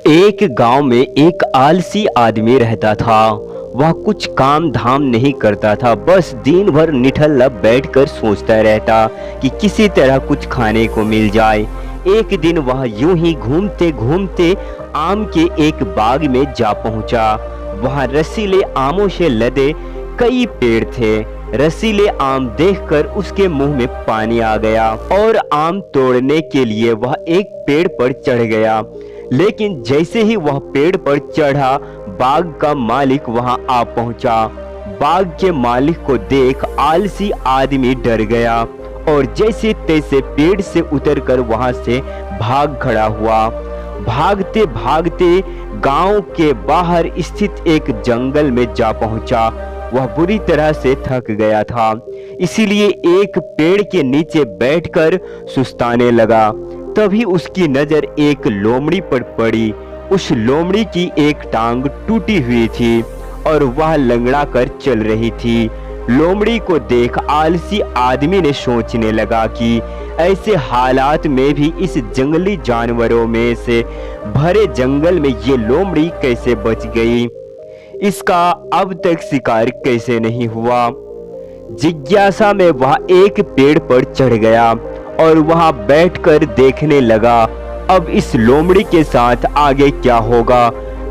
एक गांव में एक आलसी आदमी रहता था। वह कुछ काम धाम नहीं करता था, बस दिन भर निठल्ला बैठकर सोचता रहता कि किसी तरह कुछ खाने को मिल जाए। एक दिन वह यूं ही घूमते घूमते आम के एक बाग में जा पहुंचा। वहां रसीले आमों से लदे कई पेड़ थे। रसीले आम देखकर उसके मुंह में पानी आ गया और आम तोड़ने के लिए वह एक पेड़ पर चढ़ गया। लेकिन जैसे ही वह पेड़ पर चढ़ा, बाग का मालिक वहां आ पहुंचा। बाग के मालिक को देख आलसी आदमी डर गया और जैसे तैसे पेड़ से उतरकर वहां से भाग खड़ा हुआ। भागते भागते गांव के बाहर स्थित एक जंगल में जा पहुंचा। वह बुरी तरह से थक गया था, इसीलिए एक पेड़ के नीचे बैठकर सुस्ताने लगा। तभी उसकी नजर एक लोमड़ी पर पड़ी। उस लोमड़ी की एक टांग टूटी हुई थी और वह लंगड़ा कर चल रही थी। लोमड़ी को देख आलसी आदमी ने सोचने लगा कि ऐसे हालात में भी इस जंगली जानवरों में से भरे जंगल में ये लोमड़ी कैसे बच गई, इसका अब तक शिकार कैसे नहीं हुआ। जिज्ञासा में वह एक पेड़ पर चढ़ गया और वहां बैठकर देखने लगा अब इस लोमड़ी के साथ आगे क्या होगा।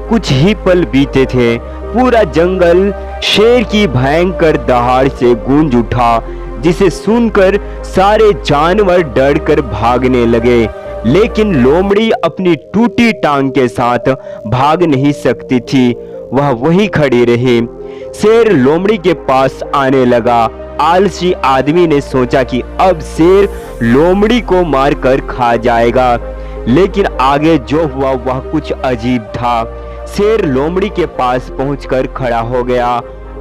कुछ ही पल बीते थे, पूरा जंगल शेर की भयंकर दहाड़ से गूंज उठा, जिसे सुनकर सारे जानवर डरकर भागने लगे। लेकिन लोमड़ी अपनी टूटी टांग के साथ भाग नहीं सकती थी, वह वहीं खड़ी रही। शेर लोमड़ी के पास आने लगा। आलसी आदमी ने सोचा कि अब शेर लोमड़ी को मारकर खा जाएगा, लेकिन आगे जो हुआ वह कुछ अजीब था। शेर लोमड़ी के पास पहुंचकर खड़ा हो गया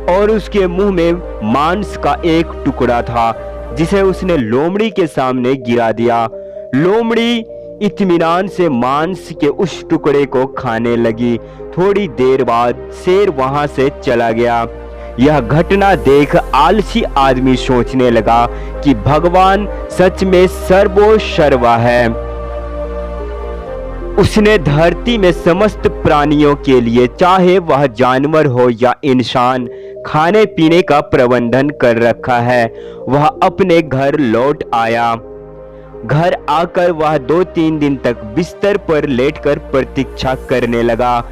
और उसके मुंह में मांस का एक टुकड़ा था, जिसे उसने लोमड़ी के सामने गिरा दिया। लोमड़ी इत्मीनान से मांस के उस टुकड़े को खाने लगी। थोड़ी देर बाद शेर वहां से चला गया। यह घटना देख आलसी आदमी सोचने लगा कि भगवान सच में सर्वोसर्वा है। उसने धरती में समस्त प्राणियों के लिए, चाहे वह जानवर हो या इंसान, खाने पीने का प्रबंधन कर रखा है। वह अपने घर लौट आया। घर आकर वह 2-3 दिन तक बिस्तर पर लेटकर प्रतीक्षा करने लगा,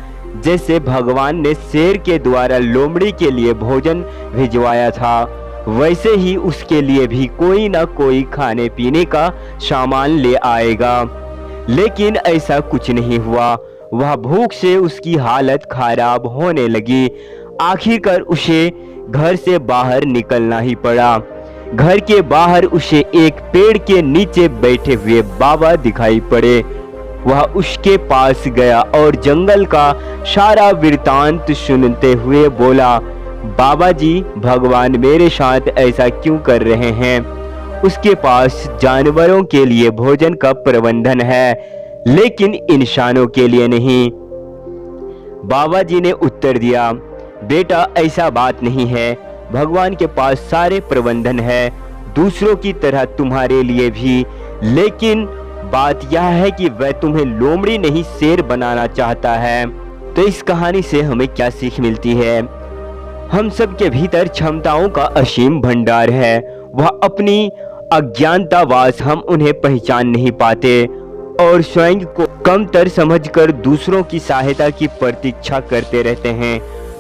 जैसे भगवान ने शेर के द्वारा लोमड़ी के लिए भोजन भिजवाया था, वैसे ही उसके लिए भी कोई ना कोई खाने पीने का सामान ले आएगा। लेकिन ऐसा कुछ नहीं हुआ। वह भूख से उसकी हालत खराब होने लगी। आखिरकार उसे घर से बाहर निकलना ही पड़ा। घर के बाहर उसे एक पेड़ के नीचे बैठे हुए बाबा दिखाई पड़े। वह उसके पास गया और जंगल का सारा वृतांत सुनते हुए बोला, बाबा जी, भगवान मेरे साथ ऐसा क्यों कर रहे हैं? उसके पास जानवरों के लिए भोजन का प्रबंधन है, लेकिन इंसानों के लिए नहीं। बाबा जी ने उत्तर दिया, बेटा, ऐसा बात नहीं है। भगवान के पास सारे प्रबंधन है, दूसरों की तरह तुम्हारे लिए भी। लेकिन बात यह है कि वह तुम्हें लोमड़ी नहीं शेर बनाना चाहता है। तो इस कहानी से हमें क्या सीख मिलती है? हम सब के भीतर क्षमताओं का असीम भंडार है। वह अपनी अज्ञानतावश हम उन्हें पहचान नहीं पाते और स्वयं को कमतर समझकर दूसरों की सहायता की प्रतीक्षा करते रहते हैं।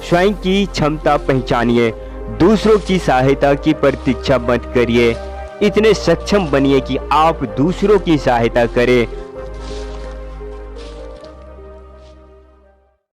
स्वयं की क्षमता पहचानिए, दूसरों की सहायता की प्रतीक्षा मत करिए। इतने सक्षम बनिए कि आप दूसरों की सहायता करें